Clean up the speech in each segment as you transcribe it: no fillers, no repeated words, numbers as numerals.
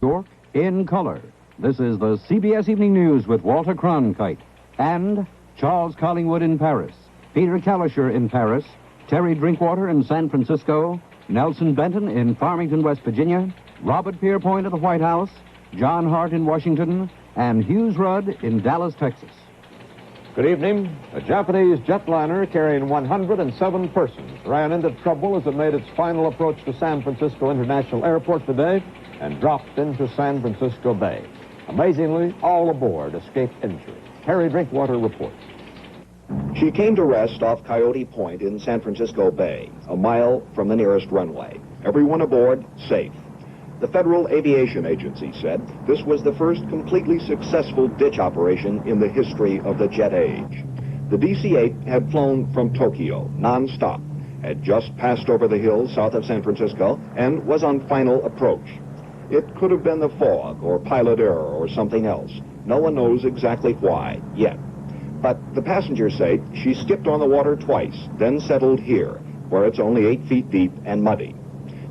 York in color. This is the CBS Evening News with Walter Cronkite and Charles Collingwood in Paris, Peter Kalischer in Paris, Terry Drinkwater in San Francisco, Nelson Benton in Farmington, West Virginia, Robert Pierpoint at the White House, John Hart in Washington, and Hughes Rudd in Dallas, Texas. Good evening. A Japanese jetliner carrying 107 persons ran into trouble as it made its final approach to San Francisco International Airport today and dropped into San Francisco Bay. Amazingly, all aboard escaped injury. Harry Drinkwater reports. She came to rest off Coyote Point in San Francisco Bay, a mile from the nearest runway. Everyone aboard safe. The Federal Aviation Agency said this was the first completely successful ditch operation in the history of the jet age. The DC-8 had flown from Tokyo non-stop, had just passed over the hills south of San Francisco, and was on final approach. It could have been the fog or pilot error or something else. No one knows exactly why yet. But the passengers say she skipped on the water twice, then settled here, where it's only 8 feet deep and muddy.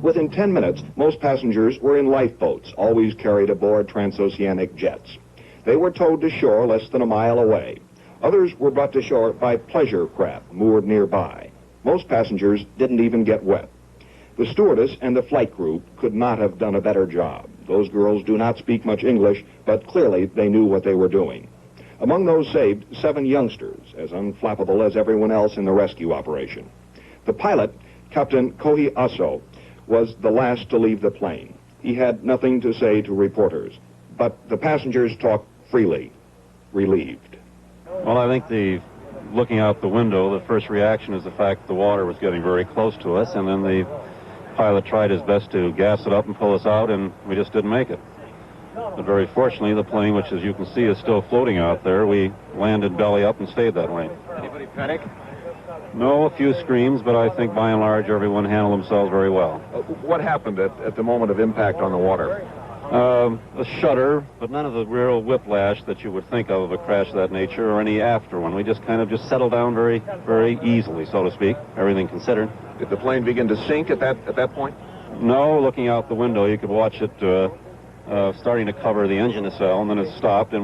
Within 10 minutes, most passengers were in lifeboats, always carried aboard transoceanic jets. They were towed to shore less than a mile away. Others were brought to shore by pleasure craft moored nearby. Most passengers didn't even get wet. The stewardess and the flight crew could not have done a better job. Those girls do not speak much English, but clearly they knew what they were doing. Among those saved, 7 youngsters, as unflappable as everyone else in the rescue operation. The pilot, Captain Kohi Aso, was the last to leave the plane. He had nothing to say to reporters, but the passengers talked freely, relieved. Well, I think looking out the window, the first reaction is the fact the water was getting very close to us, and then the pilot tried his best to gas it up and pull us out, and we just didn't make it. But very fortunately, the plane, which as you can see is still floating out there, we landed belly up and stayed that way. Anybody panic? No, a few screams, but I think by and large everyone handled themselves very well. What happened at the moment of impact on the water? A shudder, but none of the real whiplash that you would think of a crash of that nature or any after one. We just kind of settled down very, very easily, so to speak, everything considered. Did the plane begin to sink at that point? No, looking out the window, you could watch it starting to cover the engine nacelle, and then it stopped, and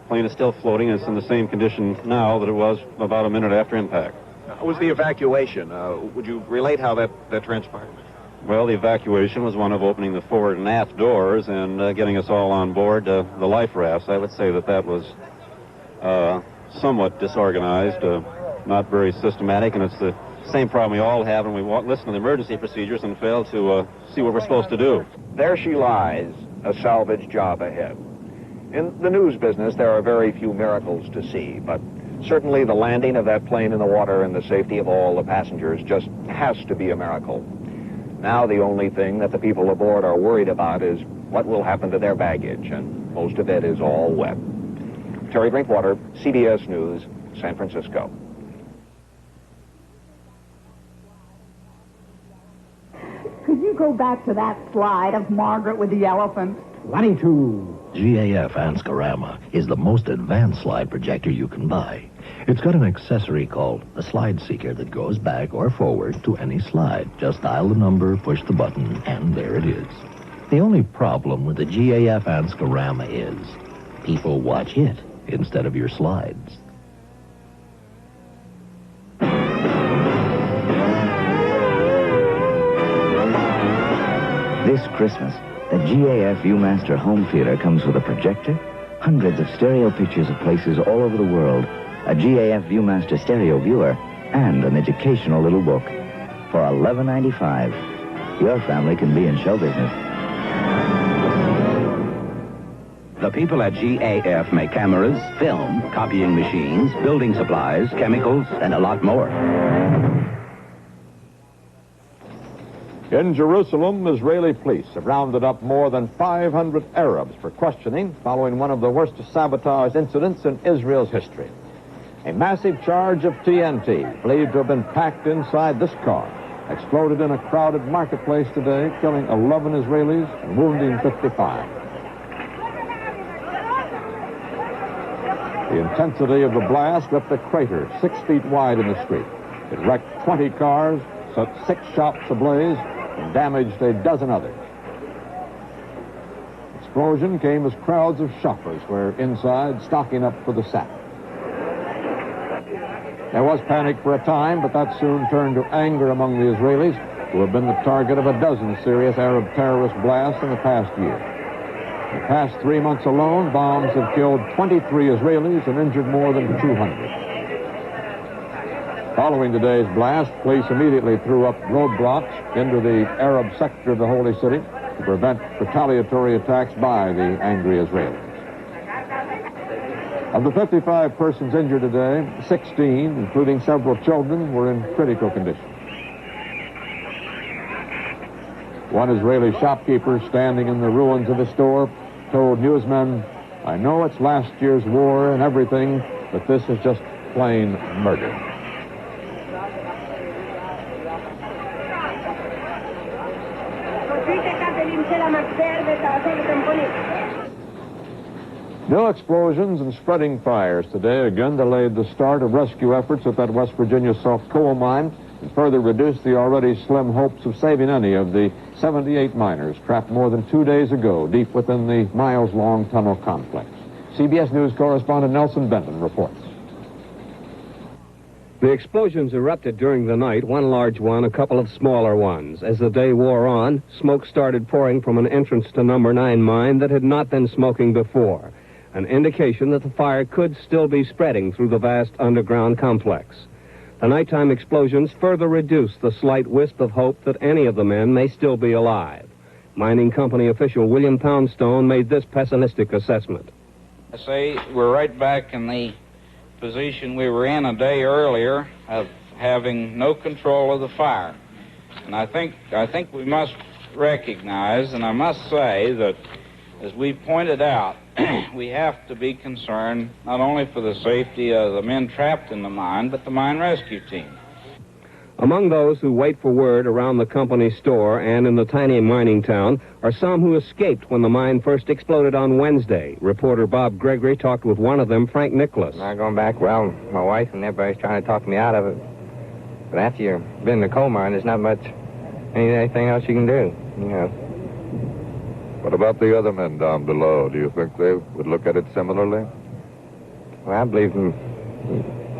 plane is still floating, and it's in the same condition now that it was about a minute after impact. How was the evacuation? Would you relate how that transpired? Well, the evacuation was one of opening the forward and aft doors and getting us all on board the life rafts. I would say that was somewhat disorganized, not very systematic, and it's the same problem we all have when we listen to the emergency procedures and fail to see what we're supposed to do. There she lies, a salvage job ahead. In the news business, there are very few miracles to see, but certainly the landing of that plane in the water and the safety of all the passengers just has to be a miracle. Now the only thing that the people aboard are worried about is what will happen to their baggage, and most of it is all wet. Terry Drinkwater, CBS News, San Francisco. Could you go back to that slide of Margaret with the elephant? Running to GAF Anscorama is the most advanced slide projector you can buy. It's got an accessory called a slide seeker that goes back or forward to any slide. Just dial the number, push the button, and there it is. The only problem with the GAF Anscorama is people watch it instead of your slides. This Christmas, the GAF Viewmaster home theater comes with a projector, hundreds of stereo pictures of places all over the world, a GAF Viewmaster stereo viewer, and an educational little book. For $11.95, your family can be in show business. The people at GAF make cameras, film, copying machines, building supplies, chemicals, and a lot more. In Jerusalem, Israeli police have rounded up more than 500 Arabs for questioning following one of the worst sabotage incidents in Israel's history. A massive charge of TNT, believed to have been packed inside this car, exploded in a crowded marketplace today, killing 11 Israelis and wounding 55. The intensity of the blast left a crater 6 feet wide in the street. It wrecked 20 cars, set 6 shops ablaze, and damaged a dozen others. explosion came as crowds of shoppers were inside stocking up for the Sabbath. There was panic for a time, but that soon turned to anger among the Israelis, who have been the target of a dozen serious Arab terrorist blasts in the past year. In the past 3 months alone, bombs have killed 23 Israelis and injured more than 200. Following today's blast, police immediately threw up roadblocks into the Arab sector of the Holy City to prevent retaliatory attacks by the angry Israelis. Of the 55 persons injured today, 16, including several children, were in critical condition. One Israeli shopkeeper standing in the ruins of a store told newsmen, "I know it's last year's war and everything, but this is just plain murder." No explosions and spreading fires today again delayed the start of rescue efforts at that West Virginia soft coal mine and further reduced the already slim hopes of saving any of the 78 miners trapped more than 2 days ago deep within the miles-long tunnel complex. CBS News correspondent Nelson Benton reports. The explosions erupted during the night, one large one, a couple of smaller ones. As the day wore on, smoke started pouring from an entrance to number 9 mine that had not been smoking before, an indication that the fire could still be spreading through the vast underground complex. The nighttime explosions further reduced the slight wisp of hope that any of the men may still be alive. Mining company official William Poundstone made this pessimistic assessment. I say we're right back in the position we were in a day earlier of having no control of the fire. And I think we must recognize, and I must say that, as we pointed out, we have to be concerned not only for the safety of the men trapped in the mine, but the mine rescue team. Among those who wait for word around the company store and in the tiny mining town are some who escaped when the mine first exploded on Wednesday. Reporter Bob Gregory talked with one of them, Frank Nicholas. Not going back. Well, my wife and everybody's trying to talk me out of it. But after you've been in the coal mine, there's not much anything else you can do, you know. What about the other men down below? Do you think they would look at it similarly? Well, I believe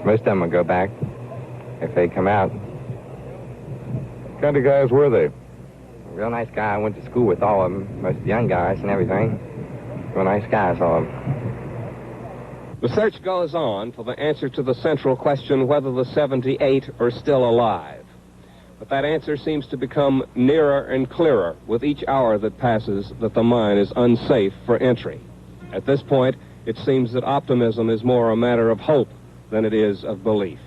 most of them will go back if they come out. What kind of guys were they? A real nice guy. I went to school with all of them, most of the young guys and everything. Real nice guys, all of them. The search goes on for the answer to the central question whether the 78 are still alive. But that answer seems to become nearer and clearer with each hour that passes that the mine is unsafe for entry. At this point, it seems that optimism is more a matter of hope than it is of belief.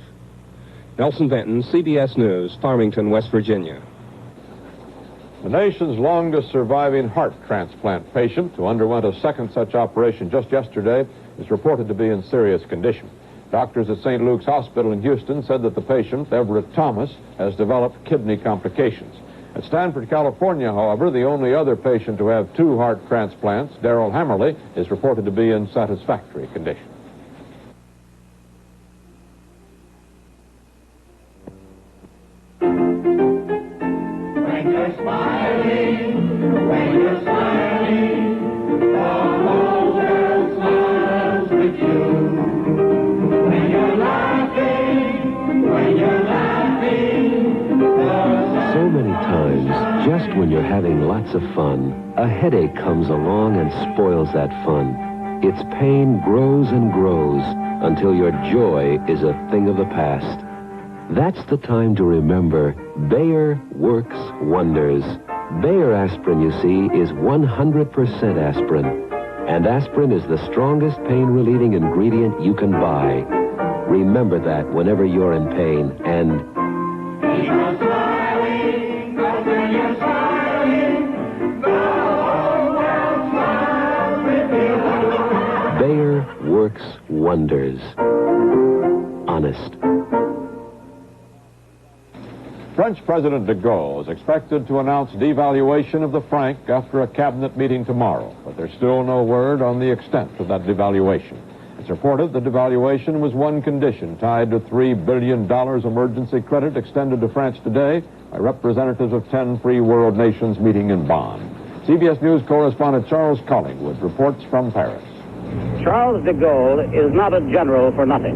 Nelson Benton, CBS News, Farmington, West Virginia. The nation's longest surviving heart transplant patient, who underwent a second such operation just yesterday, is reported to be in serious condition. Doctors at St. Luke's Hospital in Houston said that the patient, Everett Thomas, has developed kidney complications. At Stanford, California, however, the only other patient to have 2 heart transplants, Darrell Hammerly, is reported to be in satisfactory condition. When you're smiling, the whole world smiles with you. When you're laughing, so many times, just when you're having lots of fun, a headache comes along and spoils that fun. Its pain grows and grows until your joy is a thing of the past. That's the time to remember Bayer works wonders. Bayer aspirin, you see, is 100% aspirin. And aspirin is the strongest pain-relieving ingredient you can buy. Remember that whenever you're in pain, and keep on smiling, 'cause when you're smiling, the whole world smiles with you. Bayer works wonders. Honest. French President de Gaulle is expected to announce devaluation of the franc after a cabinet meeting tomorrow, but there's still no word on the extent of that devaluation. It's reported the devaluation was one condition tied to $3 billion emergency credit extended to France today by representatives of 10 free world nations meeting in Bonn. CBS News correspondent Charles Collingwood reports from Paris. Charles de Gaulle is not a general for nothing.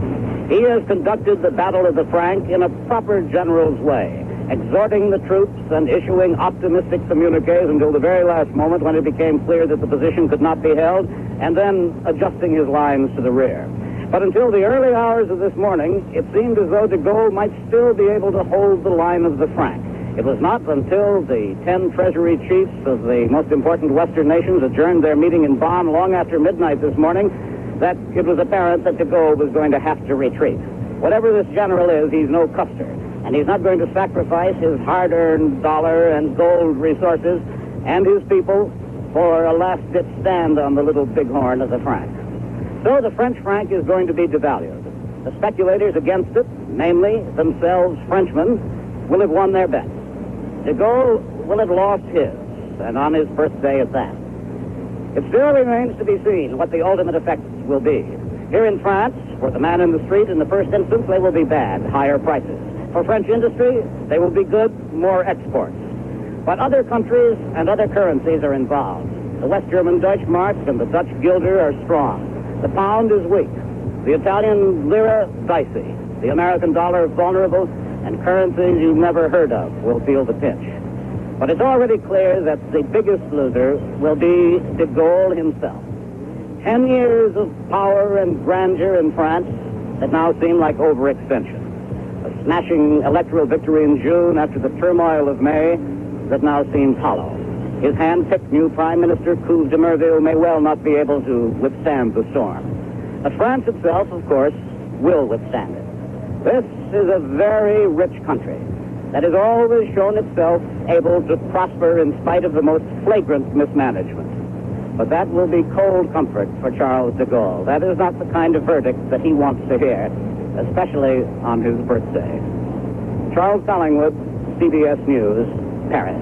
He has conducted the Battle of the Frank in a proper general's way, exhorting the troops and issuing optimistic communiques until the very last moment when it became clear that the position could not be held, and then adjusting his lines to the rear. But until the early hours of this morning, it seemed as though de Gaulle might still be able to hold the line of the Frank. It was not until the 10 treasury chiefs of the most important Western nations adjourned their meeting in Bonn long after midnight this morning that it was apparent that de Gaulle was going to have to retreat. Whatever this general is, he's no Custer, and he's not going to sacrifice his hard-earned dollar and gold resources and his people for a last-ditch stand on the little bighorn of the franc. So the French franc is going to be devalued. The speculators against it, namely themselves Frenchmen, will have won their bet. De Gaulle will have lost his, and on his birthday at that. It still remains to be seen what the ultimate effects will be. Here in France, for the man in the street, in the first instance, they will be bad, higher prices. For French industry, they will be good, more exports. But other countries and other currencies are involved. The West German Deutschmark and the Dutch guilder are strong. The pound is weak. The Italian lira, dicey. The American dollar, vulnerable. And currencies you've never heard of will feel the pinch. But it's already clear that the biggest loser will be de Gaulle himself. 10 years of power and grandeur in France that now seem like overextension. A smashing electoral victory in June after the turmoil of May that now seems hollow. His hand-picked new Prime Minister, Couve de Merville, may well not be able to withstand the storm. But France itself, of course, will withstand it. This is a very rich country that has always shown itself able to prosper in spite of the most flagrant mismanagement. But that will be cold comfort for Charles de Gaulle. That is not the kind of verdict that he wants to hear, especially on his birthday. Charles Collingwood, CBS News, Paris.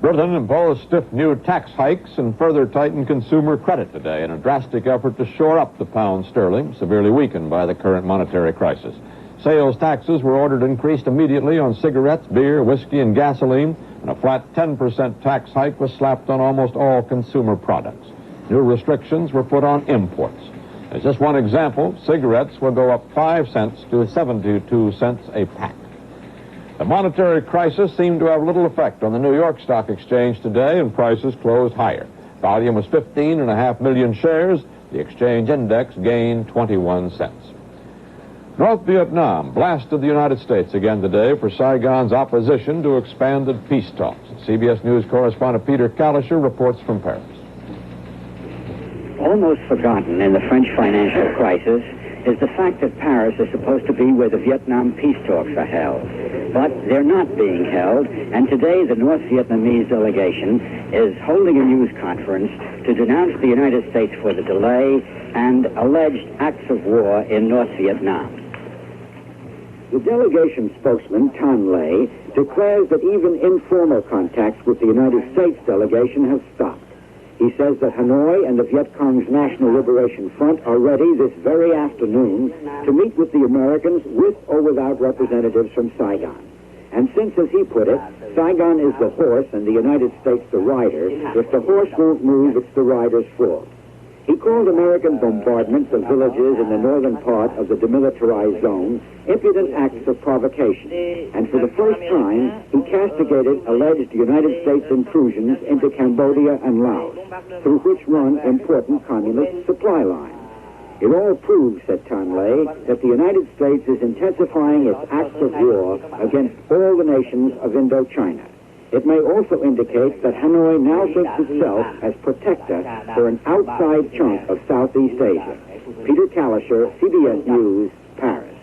Britain imposed stiff new tax hikes and further tightened consumer credit today in a drastic effort to shore up the pound sterling, severely weakened by the current monetary crisis. Sales taxes were ordered increased immediately on cigarettes, beer, whiskey, and gasoline, and a flat 10% tax hike was slapped on almost all consumer products. New restrictions were put on imports. As just one example, cigarettes will go up 5 cents to 72 cents a pack. The monetary crisis seemed to have little effect on the New York Stock Exchange today, and prices closed higher. Volume was 15.5 million shares. The exchange index gained 21 cents. North Vietnam blasted the United States again today for Saigon's opposition to expanded peace talks. CBS News correspondent Peter Kalischer reports from Paris. Almost forgotten in the French financial crisis is the fact that Paris is supposed to be where the Vietnam peace talks are held. But they're not being held, and today the North Vietnamese delegation is holding a news conference to denounce the United States for the delay and alleged acts of war in North Vietnam. The delegation spokesman, Tan Le, declares that even informal contacts with the United States delegation have stopped. He says that Hanoi and the Viet Cong's National Liberation Front are ready this very afternoon to meet with the Americans with or without representatives from Saigon. And since, as he put it, Saigon is the horse and the United States the rider, if the horse won't move, it's the rider's fault. He called American bombardments of villages in the northern part of the demilitarized zone impudent acts of provocation. And for the first time, he castigated alleged United States intrusions into Cambodia and Laos, through which run important communist supply lines. It all proves, said Tan Le, that the United States is intensifying its acts of war against all the nations of Indochina. It may also indicate that Hanoi now thinks itself as protector for an outside chunk of Southeast Asia. Peter Kalischer, CBS News, Paris.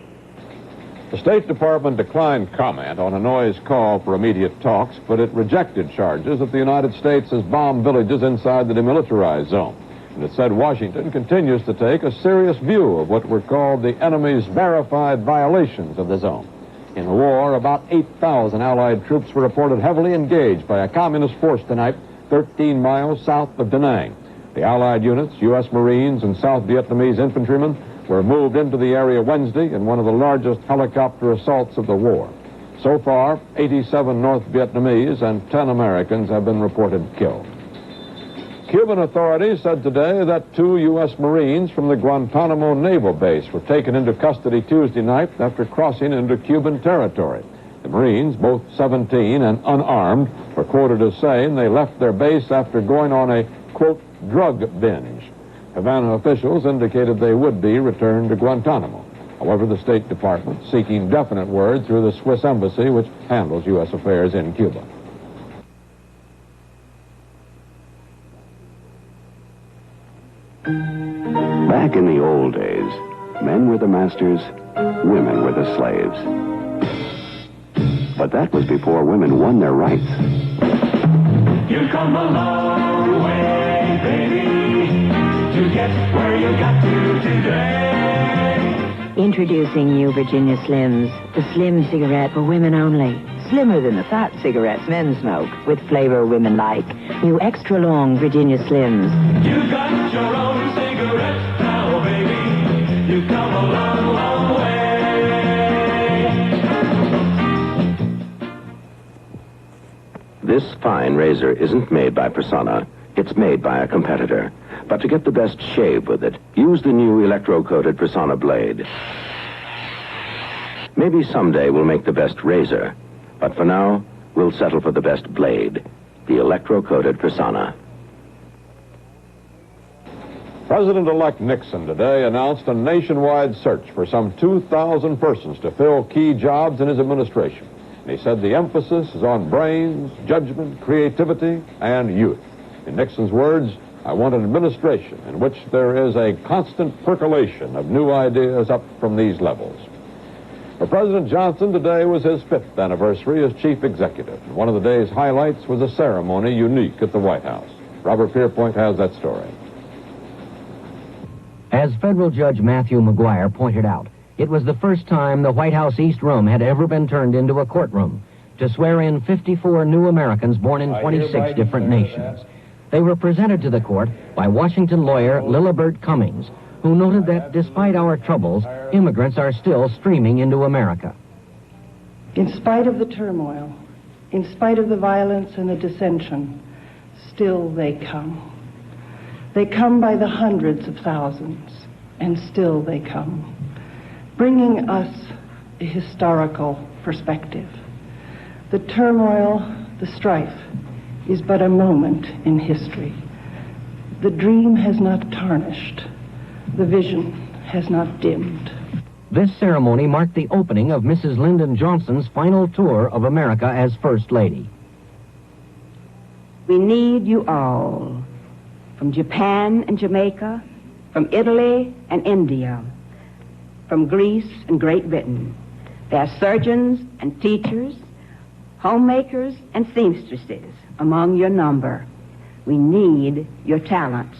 The State Department declined comment on Hanoi's call for immediate talks, but it rejected charges that the United States has bombed villages inside the demilitarized zone. And it said Washington continues to take a serious view of what were called the enemy's verified violations of the zone. In the war, about 8,000 Allied troops were reported heavily engaged by a communist force tonight 13 miles south of Da Nang. The Allied units, U.S. Marines, and South Vietnamese infantrymen were moved into the area Wednesday in one of the largest helicopter assaults of the war. So far, 87 North Vietnamese and 10 Americans have been reported killed. Cuban authorities said today that 2 U.S. Marines from the Guantanamo Naval Base were taken into custody Tuesday night after crossing into Cuban territory. The Marines, both 17 and unarmed, were quoted as saying they left their base after going on a, quote, drug binge. Havana officials indicated they would be returned to Guantanamo. However, the State Department seeking definite word through the Swiss Embassy, which handles U.S. affairs in Cuba. Back in the old days, men were the masters, women were the slaves. But that was before women won their rights. You've come a long way, baby, to get where you got to today. Introducing new Virginia Slims, the slim cigarette for women only. Slimmer than the fat cigarettes men smoke, with flavor women like. New extra long Virginia Slims. You got your own cigarette now, baby. You've come a long, long way. This fine razor isn't made by Persona. It's made by a competitor. But to get the best shave with it, use the new electro-coated Persona blade. Maybe someday we'll make the best razor. But for now, we'll settle for the best blade, the electro-coated Persona. President-elect Nixon today announced a nationwide search for some 2,000 persons to fill key jobs in his administration. And he said the emphasis is on brains, judgment, creativity, and youth. In Nixon's words, I want an administration in which there is a constant percolation of new ideas up from these levels. For President Johnson, today was his 5th anniversary as chief executive. And one of the day's highlights was a ceremony unique at the White House. Robert Pierpoint has that story. As federal judge Matthew McGuire pointed out, it was the first time the White House East Room had ever been turned into a courtroom to swear in 54 new Americans born in 26 different nations. They were presented to the court by Washington lawyer Lilibert Cummings, who noted that despite our troubles, immigrants are still streaming into America. In spite of the turmoil, in spite of the violence and the dissension, still they come. They come by the hundreds of thousands, and still they come, bringing us a historical perspective. The turmoil, the strife, is but a moment in history. The dream has not tarnished. The vision has not dimmed. This ceremony marked the opening of Mrs. Lyndon Johnson's final tour of America as First Lady. We need you all, from Japan and Jamaica, from Italy and India, from Greece and Great Britain. There are surgeons and teachers, homemakers and seamstresses among your number. We need your talents.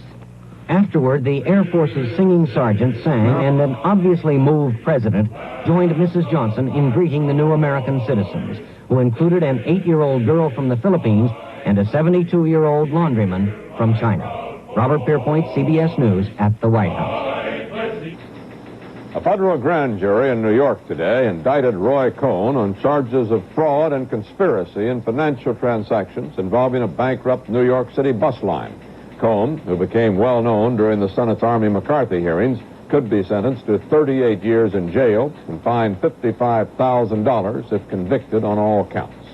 Afterward, the Air Force's singing sergeant sang, and an obviously moved president joined Mrs. Johnson in greeting the new American citizens, who included an 8-year-old girl from the Philippines and a 72-year-old laundryman from China. Robert Pierpoint, CBS News, at the White House. A federal grand jury in New York today indicted Roy Cohn on charges of fraud and conspiracy in financial transactions involving a bankrupt New York City bus line. Cohn, who became well known during the Senate's Army McCarthy hearings, could be sentenced to 38 years in jail and fined $55,000 if convicted on all counts.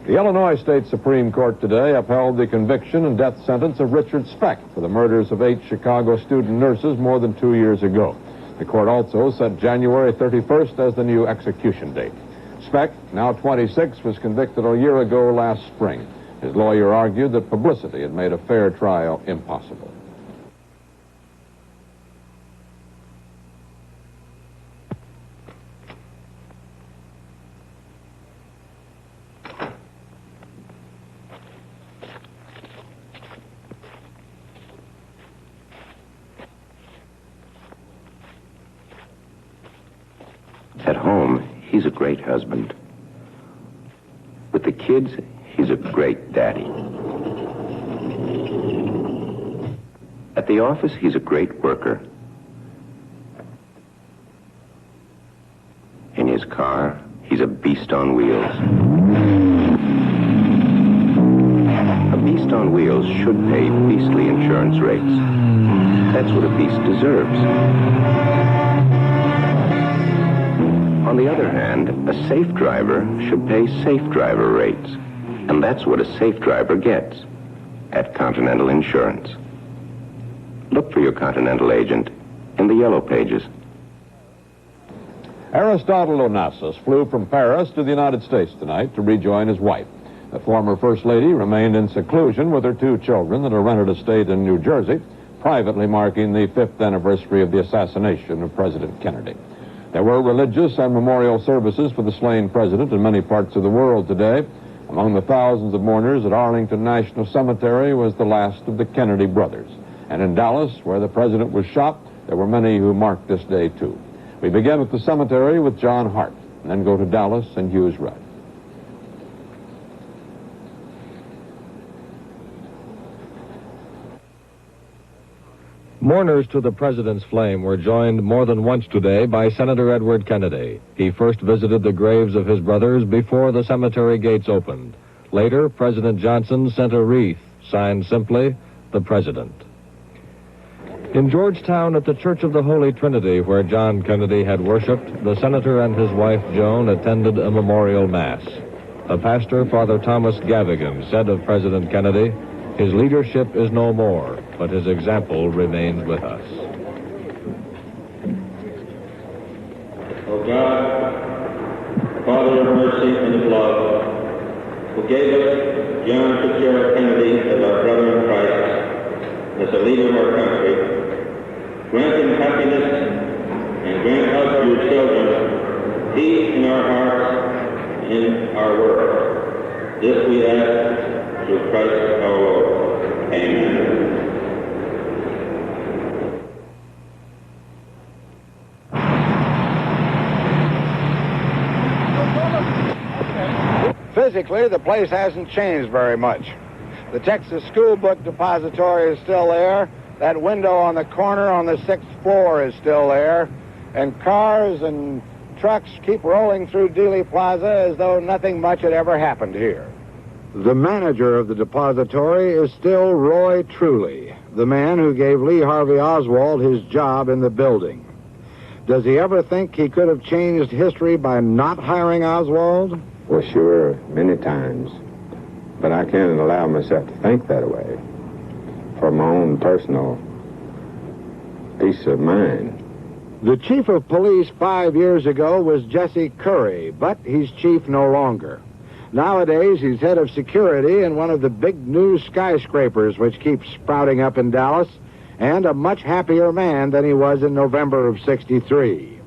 The Illinois State Supreme Court today upheld the conviction and death sentence of Richard Speck for the murders of 8 Chicago student nurses more than 2 years ago. The court also set January 31st as the new execution date. Speck, now 26, was convicted a year ago last spring. His lawyer argued that publicity had made a fair trial impossible. At home, he's a great husband. With the kids, he's a great daddy. At the office, he's a great worker. In his car, he's a beast. beast on wheels. A beast on wheels should pay beastly insurance rates. That's what a beast deserves. On the other hand, a safe driver should pay safe driver rates. And that's what a safe driver gets at Continental Insurance. Look for your Continental agent in the yellow pages. Aristotle Onassis flew from Paris to the United States tonight to rejoin his wife. The former First Lady remained in seclusion with her 2 children at a rented estate in New Jersey, privately marking the 5th anniversary of the assassination of President Kennedy. There were religious and memorial services for the slain president in many parts of the world today. Among the thousands of mourners at Arlington National Cemetery was the last of the Kennedy brothers. And in Dallas, where the president was shot, there were many who marked this day, too. We begin at the cemetery with John Hart, and then go to Dallas and Hughes Rudd. Mourners to the president's flame were joined more than once today by Senator Edward Kennedy. He first visited the graves of his brothers before the cemetery gates opened. Later, President Johnson sent a wreath, signed simply, "The President." In Georgetown at the Church of the Holy Trinity, where John Kennedy had worshiped, the senator and his wife Joan attended a memorial mass. The pastor, Father Thomas Gavigan, said of President Kennedy, "His leadership is no more, but his example remains with us." O God, Father of mercy and of love, who gave us John Fitzgerald Kennedy as our brother in Christ, as a leader of our country, grant him happiness and grant us, your children, peace in our hearts and in our world. This we ask through Christ our Lord. Amen. Physically, the place hasn't changed very much. The Texas School Book Depository is still there. That window on the corner on the 6th floor is still there. And cars and trucks keep rolling through Dealey Plaza as though nothing much had ever happened here. The manager of the depository is still Roy Truly, the man who gave Lee Harvey Oswald his job in the building. Does he ever think he could have changed history by not hiring Oswald? Well, sure, many times. But I can't allow myself to think that way for my own personal peace of mind. The chief of police 5 years ago was Jesse Curry, but he's chief no longer. Nowadays, he's head of security in one of the big new skyscrapers which keeps sprouting up in Dallas, and a much happier man than he was in November of '63.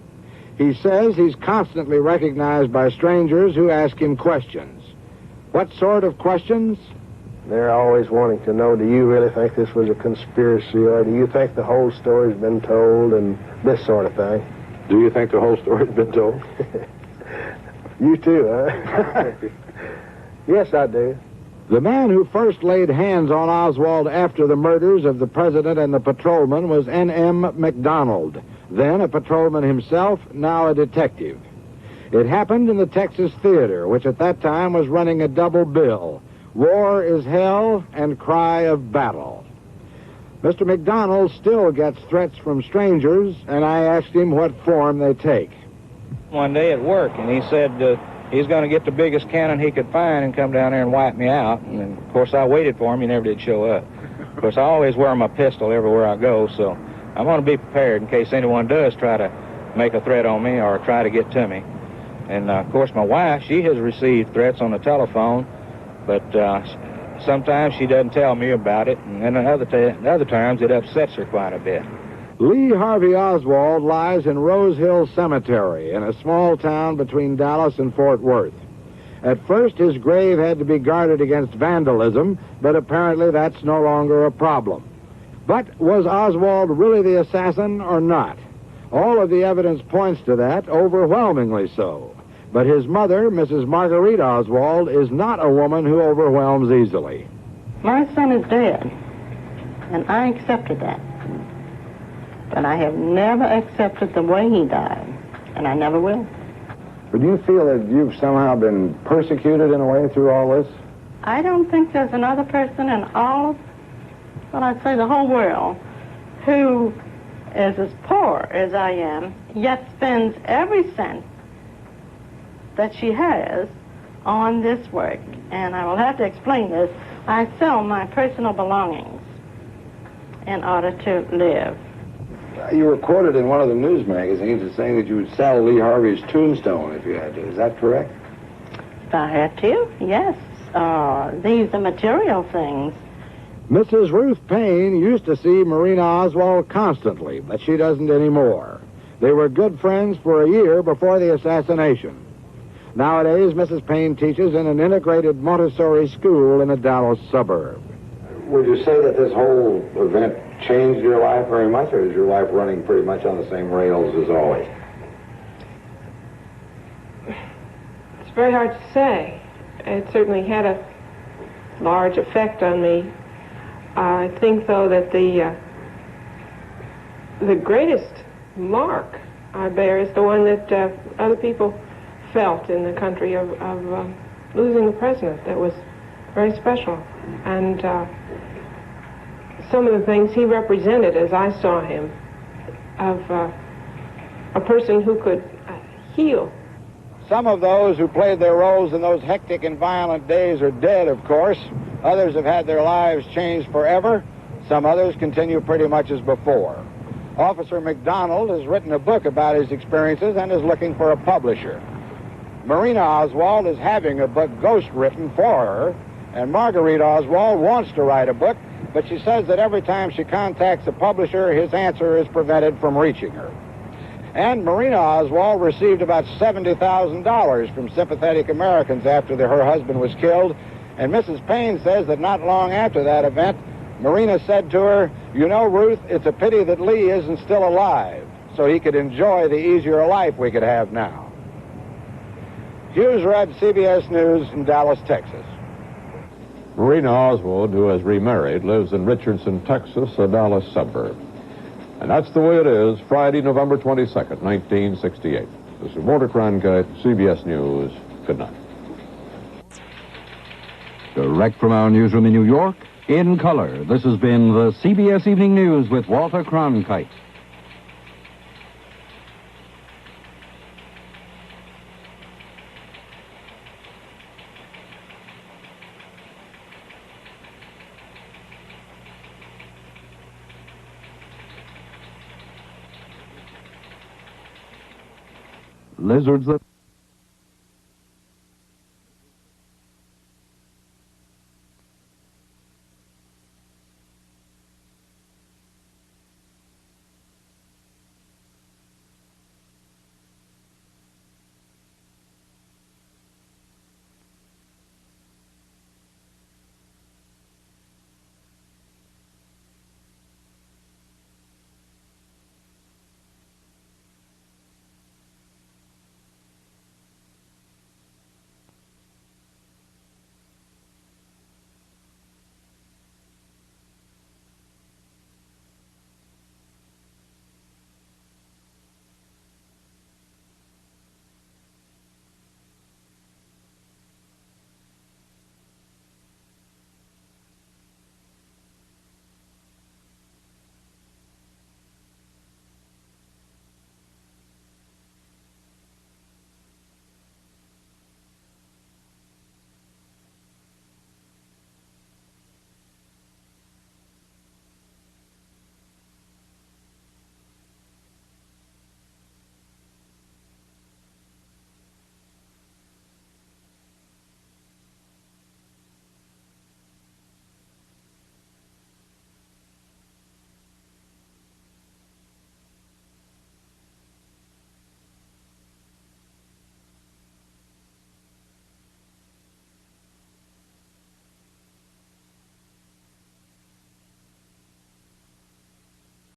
He says he's constantly recognized by strangers who ask him questions. What sort of questions? They're always wanting to know, do you really think this was a conspiracy, or do you think the whole story's been told, and this sort of thing. Do you think the whole story's been told? You too, huh? Yes, I do. The man who first laid hands on Oswald after the murders of the president and the patrolman was N.M. McDonald, then a patrolman himself, now a detective. It happened in the Texas Theater, which at that time was running a double bill, War is Hell and Cry of Battle. Mr. McDonald still gets threats from strangers, and I asked him what form they take. One day at work, and he said he's going to get the biggest cannon he could find and come down there and wipe me out. And, of course, I waited for him. He never did show up. Of course, I always wear my pistol everywhere I go, so I'm going to be prepared in case anyone does try to make a threat on me or try to get to me. And, of course, my wife, she has received threats on the telephone, but sometimes she doesn't tell me about it, and then other times it upsets her quite a bit. Lee Harvey Oswald lies in Rose Hill Cemetery in a small town between Dallas and Fort Worth. At first, his grave had to be guarded against vandalism, but apparently that's no longer a problem. But was Oswald really the assassin or not? All of the evidence points to that, overwhelmingly so. But his mother, Mrs. Marguerite Oswald, is not a woman who overwhelms easily. My son is dead, and I accepted that. But I have never accepted the way he died, and I never will. But do you feel that you've somehow been persecuted in a way through all this? I don't think there's another person in all of, well, I'd say the whole world, who is as poor as I am, yet spends every cent that she has on this work. And I will have to explain this. I sell my personal belongings in order to live. You were quoted in one of the news magazines as saying that you would sell Lee Harvey's tombstone if you had to. Is that correct? If I had to, yes. These are material things. Mrs. Ruth Payne used to see Marina Oswald constantly, but she doesn't anymore. They were good friends for a year before the assassination. Nowadays, Mrs. Payne teaches in an integrated Montessori school in a Dallas suburb. Would you say that this whole event changed your life very much, or is your life running pretty much on the same rails as always? It's very hard to say. It certainly had a large effect on me. I think, though, that the greatest mark I bear is the one that other people felt in the country of losing the president. That was very special. And some of the things he represented, as I saw him, of a person who could heal. Some of those who played their roles in those hectic and violent days are dead, of course. Others have had their lives changed forever. Some others continue pretty much as before. Officer McDonald has written a book about his experiences and is looking for a publisher. Marina Oswald is having a book ghost-written for her, and Marguerite Oswald wants to write a book, but she says that every time she contacts a publisher, his answer is prevented from reaching her. And Marina Oswald received about $70,000 from sympathetic Americans after her husband was killed, and Mrs. Payne says that not long after that event, Marina said to her, "You know, Ruth, it's a pity that Lee isn't still alive, so he could enjoy the easier life we could have now." Hughes Rudd, CBS News in Dallas, Texas. Marina Oswald, who has remarried, lives in Richardson, Texas, a Dallas suburb. And that's the way it is, Friday, November 22nd, 1968. This is Walter Cronkite, CBS News. Good night. Direct from our newsroom in New York, in color, this has been the CBS Evening News with Walter Cronkite. Lizards that